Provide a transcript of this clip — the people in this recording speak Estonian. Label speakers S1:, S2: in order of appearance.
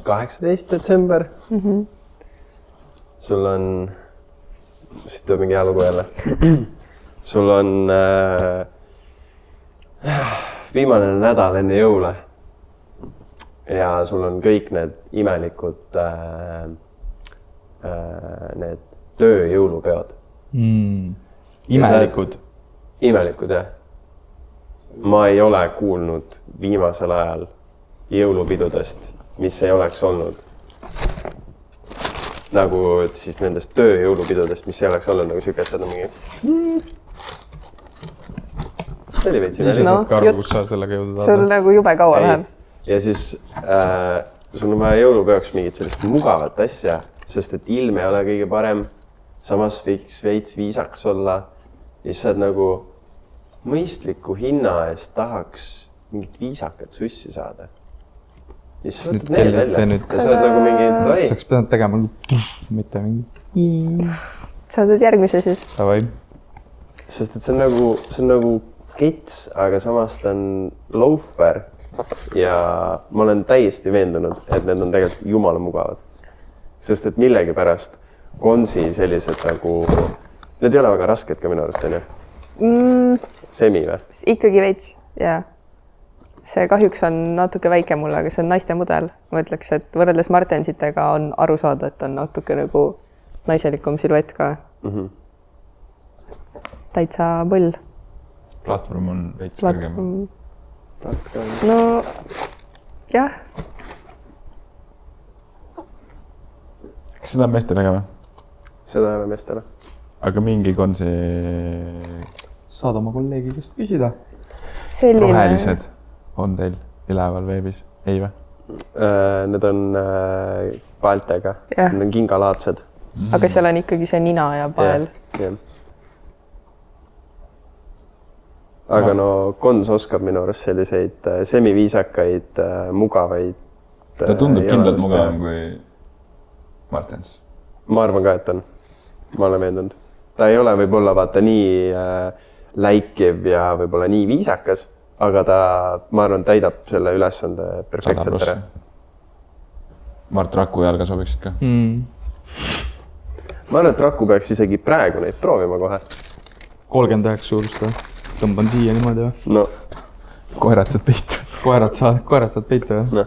S1: 18 detsember. Sul on, siit tuleb mingi hea lugu jälle. Sul on viimane nädal enne jõule ja sul on kõik need imelikud need tööjõulupeod.
S2: Imelikud?
S1: Imelikud, jah. Ma ei ole kuulnud viimasel ajal jõulupidudest, mis ei oleks olnud nagu siis nendest tööjõulupidudest, mis ei oleks olnud nagu sükestada mingi. See oli veitsi nali.
S2: Saad ka arvu, kus sa sellega jõuda tahad?
S3: Sul nagu jube kaua läheb.
S1: Ja siis sul on vaja jõulupeoks mingit sellist mugavat asja, sest et ilm ei ole kõige parem, samas võiks veits viisakas olla ja siis saad nagu mõistliku hinna eest tahaks mingit viisakat sussi saada. Ja siis võtad need välja ja sa oled nagu mingi toi.
S2: Sa oleks pidanud tegema mitte mingi.
S3: Sa teed järgmise siis?
S2: Tavai.
S1: Sest et see on nagu kits, aga samas ta on loafer ja ma olen täiesti veendunud, et need on tegelikult jumala mugavad. Sest et millegipärast Konsi sellised nagu, need ei ole väga rasked ka minu arust, on ju? Semi või?
S3: Ikkagi veits, jaa. See kahjuks on natuke väike mulle, aga see on naiste mudel. Ma ütleks, et võrreldes Martensitega on aru saada, et on natuke nagu naiselikum siluett ka. Täitsa põll.
S2: Platvorm on veits kõrgem.
S3: No, jah.
S2: Kas seda on meestele ka või?
S1: Seda ei ole meestele.
S2: Aga mingi Konsi... Saad oma kolleegi käest küsida.
S3: Selline...
S2: Rohelised on teil üleval veebis? Ei või?
S1: Need on paeltega. Need on kingalaadsed.
S3: Aga seal on ikkagi see nina ja pael.
S1: Yeah. Aga no Kons oskab minu arust selliseid semiviisakaid, mugavaid...
S2: Ta tundub kindlalt mugavam kui Martens.
S1: Ma arvan ka, et on. Ma olen veendunud. Ta ei ole võib-olla vaata nii läikiv ja võib-olla nii viisakas, aga ta, ma arvan, täidab selle ülesande perfektselt ära.
S2: Mart Raku jalga sobiksid ka?
S1: Ma arvan, et Raku peaks isegi praegu neid proovima kohe.
S2: 39 suurust või? Tõmban siia niimoodi või?
S1: No.
S2: Koerad saad peitu. Koerad saad peitu või?
S1: No.